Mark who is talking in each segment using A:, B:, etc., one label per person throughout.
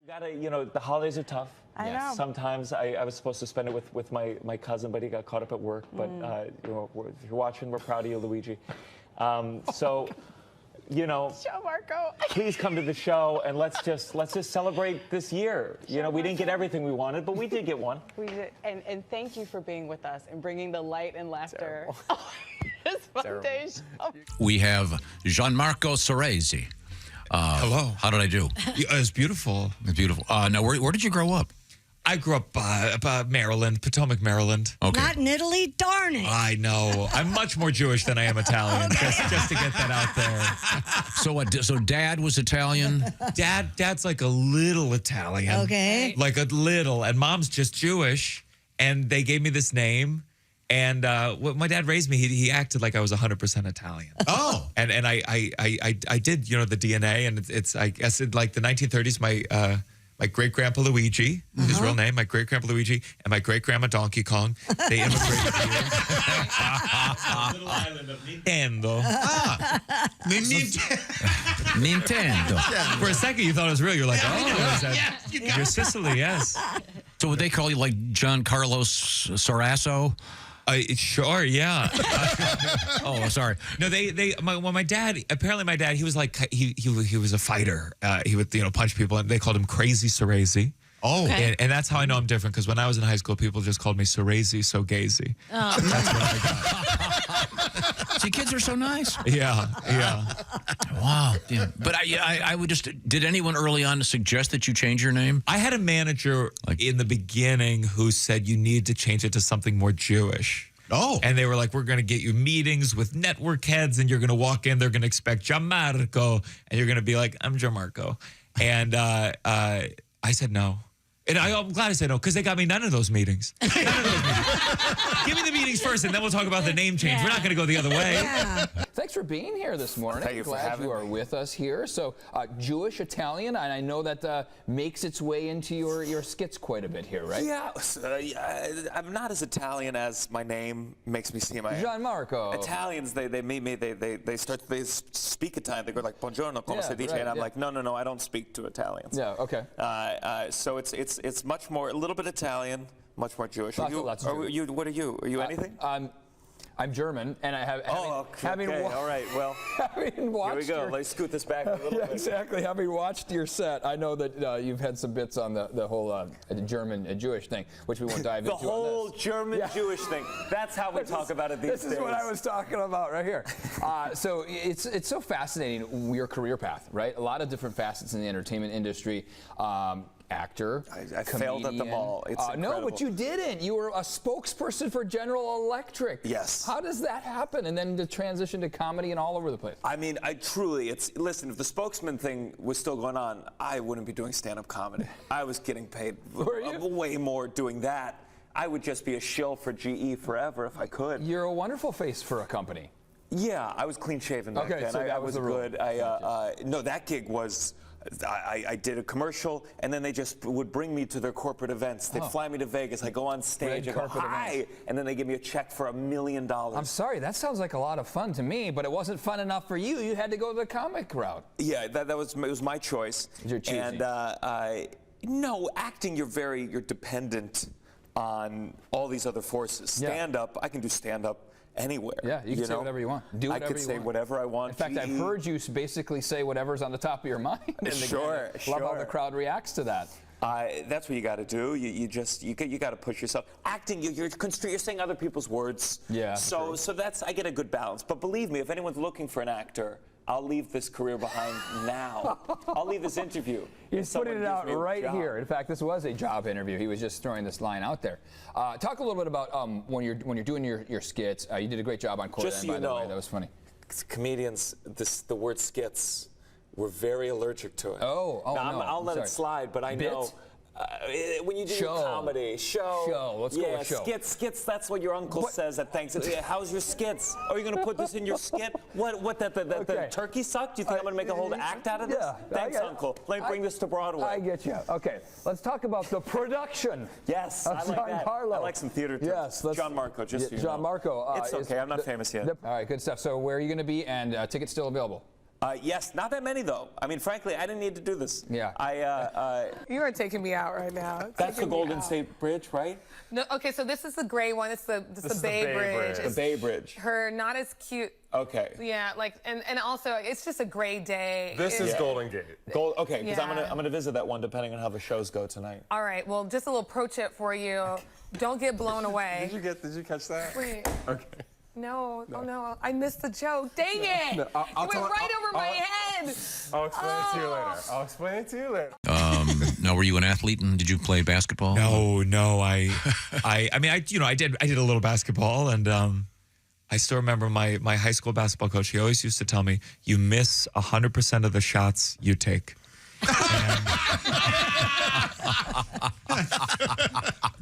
A: The holidays are tough.
B: I know.
A: Sometimes I was supposed to spend it with my cousin, but he got caught up at work. But if you're watching, we're proud of you, Luigi. Gianmarco, please come to the show and let's just celebrate this year. We didn't get everything we wanted, but we did get one.
B: We did, and thank you for being with us and bringing the light and laughter. This Monday show.
C: We have Gianmarco Soresi.
D: Hello.
C: How did I do?
D: It's beautiful.
C: It's beautiful. Now, where did you grow up?
D: I grew up Maryland, Potomac, Maryland.
C: Okay.
E: Not in Italy, darn it.
D: I know. I'm much more Jewish than I am Italian, just to get that out there.
C: So Dad was Italian?
D: Dad's like a little Italian.
E: Okay.
D: Like a little. And Mom's just Jewish. And they gave me this name. And when my dad raised me, he acted like I was 100% Italian.
C: Oh.
D: And I did, the DNA. And it's I guess in like the 1930s, my great-grandpa Luigi, his real name, my great-grandpa Luigi, and my great-grandma Donkey Kong, they immigrated here. Little island of Nintendo.
C: Nintendo.
D: For a second, you thought it was real. You're like, you're Sicily, yes.
C: So would they call you like Giancarlo Sorasi?
D: Sure, yeah.
C: Oh, sorry.
D: No, my dad, he was like, he was a fighter. He would, punch people, and they called him Crazy Soresi.
C: Oh.
E: Okay.
D: And that's how I know I'm different, because when I was in high school, people just called me Soresi So Gazy.
E: Oh.
D: That's what I got.
C: See, kids are so nice.
D: Yeah.
C: Wow. Yeah. But I would just, did anyone early on suggest that you change your name?
D: I had a manager in the beginning who said you need to change it to something more Jewish.
C: Oh.
D: And they were like, we're going to get you meetings with network heads, and you're going to walk in, they're going to expect Gianmarco, and you're going to be like, I'm Gianmarco. And I said no. And I'm glad I said no, because they got me none of those meetings. None of those meetings. Give me the meetings first, and then we'll talk about the name change. We're not going to go the other way.
E: Yeah.
F: Thanks for being here this morning.
A: Thank you for having
F: you are
A: me.
F: with us here. So, Jewish, Italian, and I know that makes its way into your skits quite a bit here, right?
A: Yeah, I'm not as Italian as my name makes me seem.
F: Gianmarco.
A: Italians, they meet me, they speak Italian. They go like, buongiorno, come se dice?
F: Right,
A: and I'm like, no, I don't speak to Italians.
F: Yeah, okay.
A: So it's much more, a little bit Italian, much more Jewish.
F: Lots of Jewish.
A: What are you? Are you anything?
F: I'm German, and I have.
A: All right. Well,
F: having watched
A: here we go. Let's scoot this back a little bit.
F: Exactly. Having watched your set, I know that you've had some bits on the whole German Jewish thing, which we won't dive into.
A: The whole German Jewish thing. That's how we talk about it these days.
F: This is what I was talking about right here. So it's so fascinating, your career path, right? A lot of different facets in the entertainment industry. Actor,
A: I failed at them all. It's
F: no, but you didn't. You were a spokesperson for General Electric.
A: Yes.
F: How does that happen? And then the transition to comedy and all over the place.
A: I mean, listen, if the spokesman thing was still going on, I wouldn't be doing stand-up comedy. I was getting paid way more doing that. I would just be a shill for GE forever if I could.
F: You're a wonderful face for a company.
A: Yeah, I was clean-shaven back then.
F: So that was the
A: good. No, that gig was... I did a commercial, and then they just would bring me to their corporate events. They'd fly me to Vegas. I go on stage, I go, hi, and then they give me a check for $1 million.
F: I'm sorry, that sounds like a lot of fun to me, but it wasn't fun enough for you. You had to go the comic route.
A: Yeah, it was my choice.
F: You're choosy.
A: And no, acting, you're dependent on all these other forces. Stand-up, I can do stand-up anywhere.
F: Yeah, you can say whatever you want. Do whatever you want.
A: I could say whatever I want.
F: In fact, I've heard you basically say whatever's on the top of your mind.
A: Sure.
F: Love how the crowd reacts to that.
A: That's what you got to do. You got to push yourself. Acting, you're saying other people's words.
F: Yeah.
A: So I get a good balance. But believe me, if anyone's looking for an actor, I'll leave this career behind now. I'll leave this interview.
F: He's putting it out right here. In fact, this was a job interview. He was just throwing this line out there. Talk a little bit about when you're doing your skits. You did a great job on Corden, by the way. That was funny.
A: Comedians, the word skits, we're very allergic to it.
F: Oh,
A: now,
F: no.
A: I'll let it slide, but I know. When you do comedy,
F: let's go with show.
A: Skits, that's what your uncle says at Thanksgiving. How's your skits? Are you going to put this in your skit? The turkey sucked? Do you think I'm going to make a whole act out of this?
F: Yeah.
A: Thanks, Uncle. Let me bring this to Broadway.
F: I get you. Okay, let's talk about the production.
A: Yes, I like that. I like some theater terms.
F: Yes.
A: Gianmarco, just so you know.
F: Gianmarco.
A: It's okay, I'm not famous yet.
F: All right, good stuff. So where are you going to be, and tickets still available?
A: Yes, not that many though. I mean, frankly, I didn't need to do this.
F: Yeah.
E: You are taking me out right now.
A: That's the
E: Taking me
A: Golden
E: out.
A: State Bridge, right?
E: No, okay, so this is the gray one. It's the Bay Bridge.
A: The
E: It's
A: Bay Bridge.
E: her not as cute.
A: Okay.
E: Yeah, like and also it's just a gray day.
G: This is
A: Yeah.
G: Golden Gate.
A: Okay, because
E: Yeah.
A: I'm gonna visit that one depending on how the shows go tonight.
E: All right, well, just a little pro tip for you. Don't get blown away.
G: Did you catch that?
E: Wait.
G: Okay.
E: No, oh no, I missed the joke. Dang it!
G: No, I'll
E: It went
G: tell-
E: right over my
G: I'll-
E: head.
G: I'll explain it to you later. I'll explain it to you later.
C: Now, were you an athlete and did you play basketball?
D: No. I mean, I did a little basketball, and I still remember my high school basketball coach. He always used to tell me, "You miss 100% of the shots you take."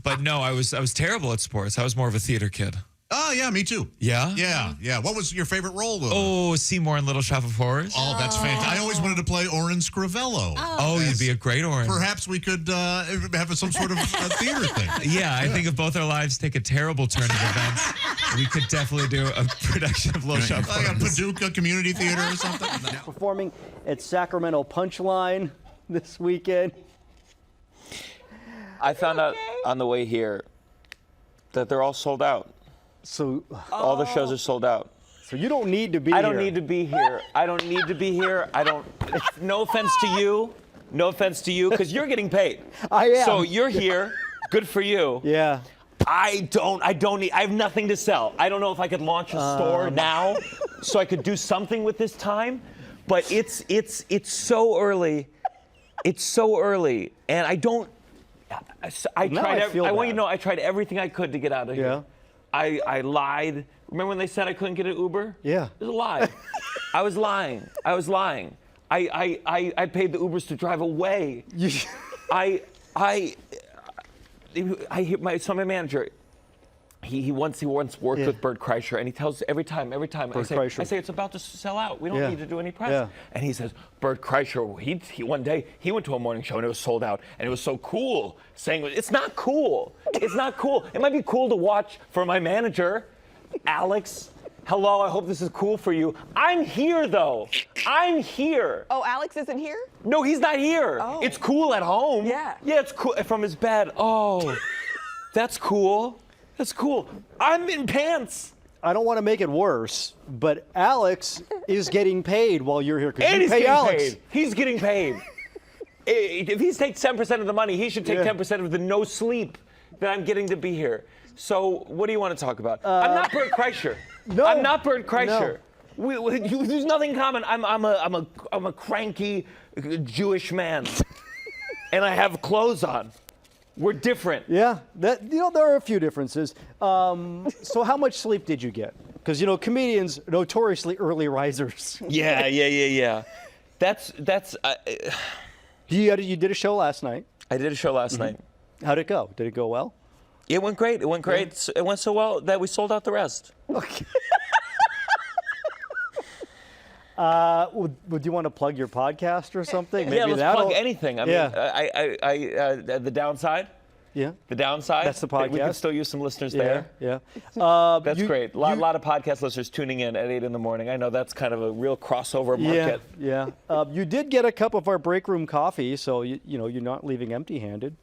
D: But no, I was terrible at sports. I was more of a theater kid.
H: Oh, yeah, me too.
D: Yeah?
H: Yeah. What was your favorite role, though?
D: Oh, Seymour in Little Shop of Horrors.
H: Oh, that's fantastic. I always wanted to play Orin Scrivello.
D: Oh, you'd be a great Orange.
H: Perhaps we could have some sort of theater thing.
D: Yeah, I think if both our lives take a terrible turn of events, we could definitely do a production of Little Shop of
H: Like a
D: Horrors.
H: Paducah Community Theater or something.
I: Performing at Sacramento Punchline this weekend.
A: I found out on the way here that they're all sold out.
I: So,
A: All the shows are sold out.
I: so you don't need to be
A: I
I: here.
A: don't need to be here. I don't need to be here. I don't. No offense to you. No offense to you, because you're getting paid.
I: I am.
A: So you're here. Good for you.
I: Yeah.
A: I don't need. I have nothing to sell. I don't know if I could launch a store now, so I could do something with this time. But it's so early. It's so early, and I don't. I
I: Now
A: tried.
I: I feel
A: I want you
I: bad.
A: to know I tried everything I could to get out of here.
I: Yeah.
A: I lied. Remember when they said I couldn't get an Uber?
I: Yeah.
A: It was a lie. I was lying. I paid the Ubers to drive away. I hear my manager. He once worked with Bert Kreischer, and he tells every time I
I: Kreischer.
A: say it's about to sell out. We don't
I: Yeah.
A: need to do any press.
I: Yeah.
A: And he says Bert Kreischer. He one day he went to a morning show and it was sold out, and it was so cool. Saying it's not cool. It's not cool. It might be cool to watch for my manager, Alex. Hello, I hope this is cool for you. I'm here though. I'm here.
B: Oh, Alex isn't here?
A: No, he's not here.
B: Oh.
A: It's cool at home.
B: Yeah.
A: Yeah, it's cool from his bed. Oh, that's cool. That's cool. I'm in pants.
I: I don't want to make it worse, but Alex is getting paid while you're here. 'Cause
A: And
I: you
A: he's
I: pay
A: getting
I: Alex.
A: paid. He's getting paid. If he's takes 10% of the money, he should take
I: Yeah.
A: 10% of the no sleep that I'm getting to be here. So what do you want to talk about? I'm not Bert Kreischer.
I: No.
A: I'm not Bert Kreischer. There's nothing common. I'm a cranky Jewish man, and I have clothes on. We're different.
I: Yeah, there are a few differences. So how much sleep did you get? Because comedians notoriously early risers.
A: Yeah. That's.
I: You did a show last night.
A: I did a show last night.
I: How'd it go? Did it go well?
A: It went great. It went great. It went so well that we sold out the rest.
I: Okay. Would you want to plug your podcast or something?
A: Yeah, let's
I: that'll-
A: plug anything. I mean, the downside.
I: Yeah.
A: The downside.
I: That's the
A: We can
I: podcast.
A: still use some listeners
I: Yeah.
A: there.
I: Yeah.
A: That's great. A lot of podcast listeners tuning in at 8 in the morning. I know that's kind of a real crossover market.
I: Yeah. You did get a cup of our break room coffee, so you're not leaving empty-handed.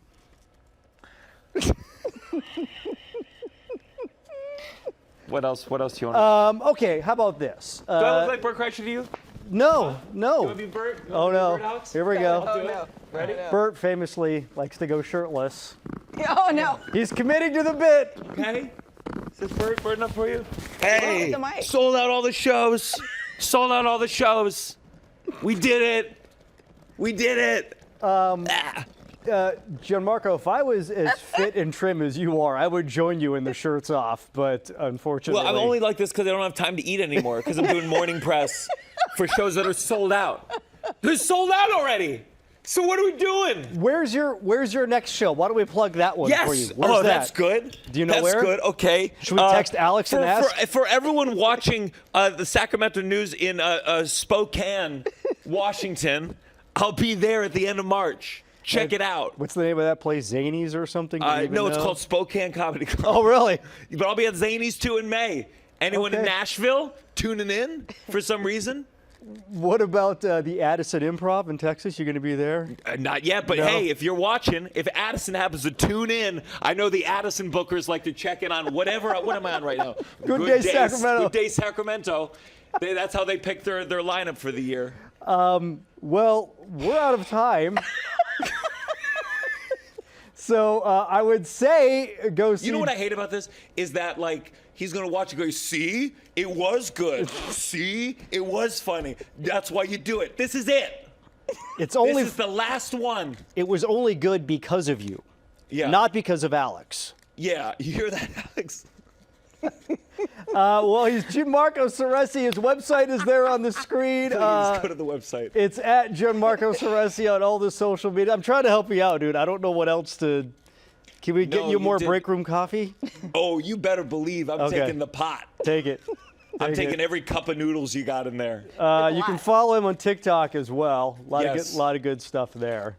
A: What else do you want?
I: Okay. How about this?
A: Do I look like Bert Kreischer to you?
I: No.
A: Want to be Bert? You
I: Oh
A: wanna be
I: no.
A: Bert, Alex?
I: Here we go.
B: Oh, no.
A: Ready?
I: Bert famously likes to go shirtless.
B: Oh, no.
I: He's committing to the bit.
A: Okay. Is Bert enough for you?
B: Hey,
A: Hey,
B: the mic.
A: sold out all the shows. Sold out all the shows. We did it. We did it.
I: Gianmarco, if I was as fit and trim as you are, I would join you in the shirts off. But unfortunately,
A: Well, I'm only like this because I don't have time to eat anymore because I'm doing morning press for shows that are sold out. They're sold out already. So what are we doing?
I: Where's your next show? Why don't we plug that one for you?
A: Yes.
I: Where's
A: Oh,
I: that?
A: that's good.
I: Do you know
A: that's
I: where?
A: That's good. Okay.
I: Should we text Alex and ask?
A: For everyone watching the Sacramento News in Spokane, Washington, I'll be there at the end of March. Check it out.
I: What's the name of that place? Zanies or something? Do you even
A: No, it's
I: know?
A: called Spokane Comedy Club.
I: Oh, really?
A: But I'll be at Zanies too in May. Anyone in
I: Okay.
A: Nashville tuning in for some reason?
I: What about the Addison Improv in Texas? You're going to be there?
A: Not yet, but
I: No?
A: hey, if you're watching, if Addison happens to tune in, I know the Addison bookers like to check in on whatever. What am I on right now?
I: Good Day Sacramento.
A: Good Day Sacramento. That's how they pick their lineup for the year.
I: Well, we're out of time. So I would say go see.
A: You know what I hate about this is that like he's gonna watch and go, see, it was good. See, it was funny. That's why you do it. This is it.
I: It's only.
A: This is the last one.
I: It was only good because of you.
A: Yeah.
I: Not because of Alex.
A: Yeah, you hear that, Alex?
I: Well, he's Gianmarco Soresi. His website is there on the screen.
A: Please go to the website.
I: It's at Gianmarco Soresi on all the social media. I'm trying to help you out, dude. I don't know what else to. Can we get
A: No,
I: you more
A: did-
I: break room coffee?
A: Oh, you better believe I'm
I: Okay.
A: taking the pot.
I: Take it.
A: I'm
I: Take
A: taking
I: it.
A: every cup of noodles you got in there.
I: You can follow him on TikTok as well. A
A: Yes.
I: lot of good stuff there.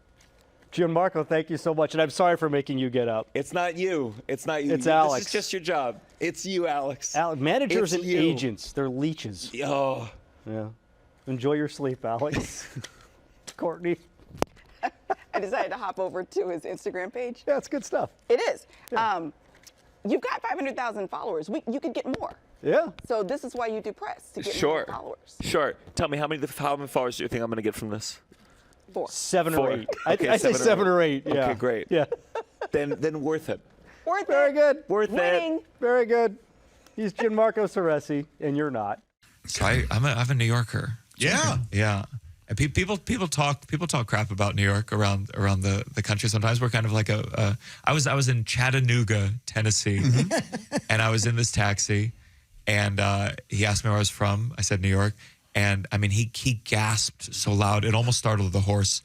I: Gianmarco, thank you so much, and I'm sorry for making you get up.
A: It's not you. It's not you.
I: It's
A: This
I: Alex.
A: is just your job. It's you, Alex.
I: Managers
A: It's
I: and
A: you.
I: agents, they're leeches.
A: Oh.
I: Yeah. Enjoy your sleep, Alex. Courtney.
B: I decided to hop over to his Instagram page.
I: Yeah, it's good stuff.
B: It is. You've got 500,000 followers. You could get more.
I: Yeah.
B: So this is why you do press, to get
A: Sure.
B: more followers.
A: Sure. Tell me how many followers do you think I'm going to get from this?
B: 4.
I: 7 or
A: Four.
I: 8.
A: Okay,
I: I say 7 or 8. Yeah.
A: Okay, great.
I: Yeah.
A: Then worth it.
B: Worth
I: Very
B: it.
I: good.
A: Worth
B: Winning.
A: it.
I: Very good. He's Gianmarco Soresi, and you're not.
D: So I'm a New Yorker.
H: Yeah.
D: Yeah. And people talk crap about New York around the country. Sometimes we're kind of like I was in Chattanooga, Tennessee, and I was in this taxi, and he asked me where I was from. I said New York, and I mean he gasped so loud it almost startled the horse.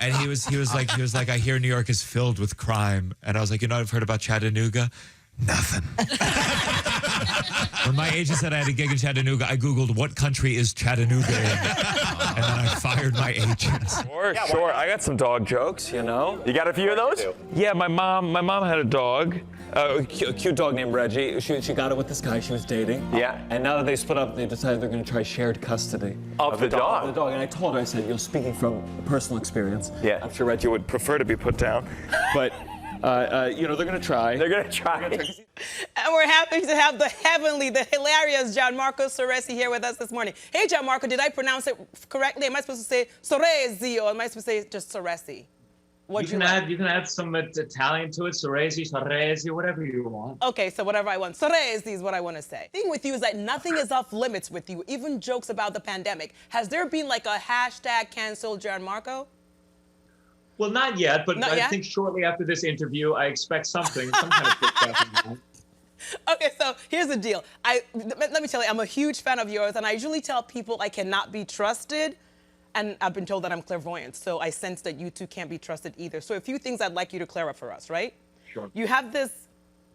D: And he was like I hear New York is filled with crime, and I was like, you know what I've heard about Chattanooga? Nothing. When my agent said I had a gig in Chattanooga, I Googled what country is Chattanooga in, and then I fired my agent.
A: Sure. I got some dog jokes, you know. You got a few of those? Yeah, my mom had a dog. A cute dog named Reggie. She got it with this guy she was dating. Yeah. And now that they split up, they decided they're going to try shared custody of the dog. Of the dog. And I told her, I said, speaking from personal experience. Yeah. I'm sure Reggie would prefer to be put down, but. They're going to try. They're going to try.
B: And we're happy to have the hilarious Gianmarco Soresi here with us this morning. Hey, Gianmarco, did I pronounce it correctly? Am I supposed to say Soresi or am I supposed to say just Soresi?
J: You can add some Italian to it, Soresi, whatever you want.
B: Okay, so whatever I want. Soresi is what I want to say. The thing with you is that nothing is off limits with you, even jokes about the pandemic. Has there been like a hashtag cancel Gianmarco?
J: Well, not yet, but I think shortly after this interview, I expect some kind of pushback.
B: Okay, so here's the deal. Let me tell you, I'm a huge fan of yours, and I usually tell people I cannot be trusted, and I've been told that I'm clairvoyant, so I sense that you two can't be trusted either. So a few things I'd like you to clear up for us, right?
J: Sure.
B: You have this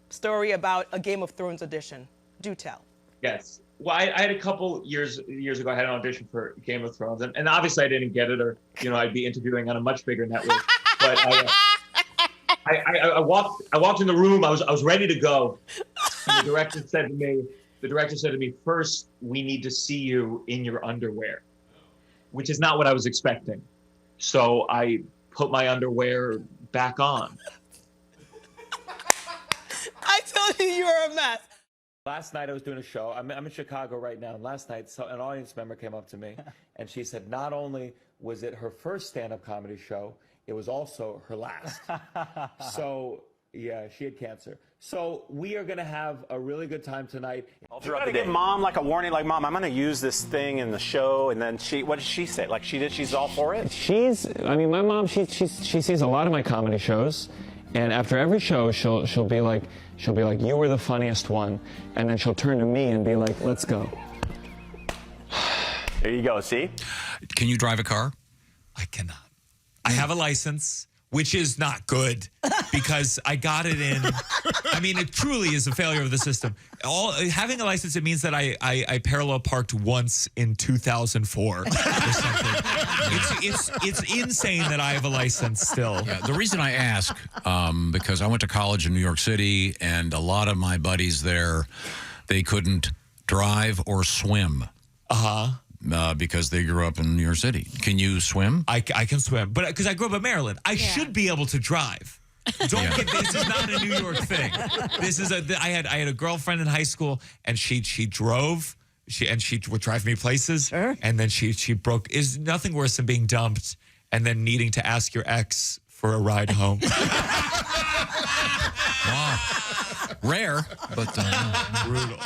B: story about a Game of Thrones audition. Do tell.
J: Yes. Well, I had a couple years ago, I had an audition for Game of Thrones, and obviously I didn't get it, or I'd be interviewing on a much bigger network. But I walked in the room. I was ready to go. And the director said to me, first, we need to see you in your underwear, which is not what I was expecting. So I put my underwear back on.
B: I told you were a mess.
A: Last night I was doing a show. I'm in Chicago right now. And last night, an audience member came up to me, and she said not only was it her first stand-up comedy show, it was also her last. So, yeah, she had cancer. So we are going to have a really good time tonight.
K: You got to give Mom like a warning, like, Mom, I'm going to use this thing in the show, and then what did she say? Like she's all for it?
L: My mom, she sees a lot of my comedy shows, and after every show, she'll be like, you were the funniest one, and then she'll turn to me and be like, let's go.
K: There you go, see?
C: Can you drive a car?
D: I cannot. I have a license, which is not good because I got it in. I mean, it truly is a failure of the system. Having a license, it means that I parallel parked once in 2004 or something. It's insane that I have a license still.
C: Yeah, the reason I ask, because I went to college in New York City, and a lot of my buddies there, they couldn't drive, or swim? Because they grew up in New York City. Can you swim?
D: I can swim, but because I grew up in Maryland, I should be able to drive. Don't get this is not a New York thing. This is I had a girlfriend in high school, and she drove. She would drive me places, and then she broke. Is nothing worse than being dumped and then needing to ask your ex for a ride home.
C: Wow, rare, but
D: brutal.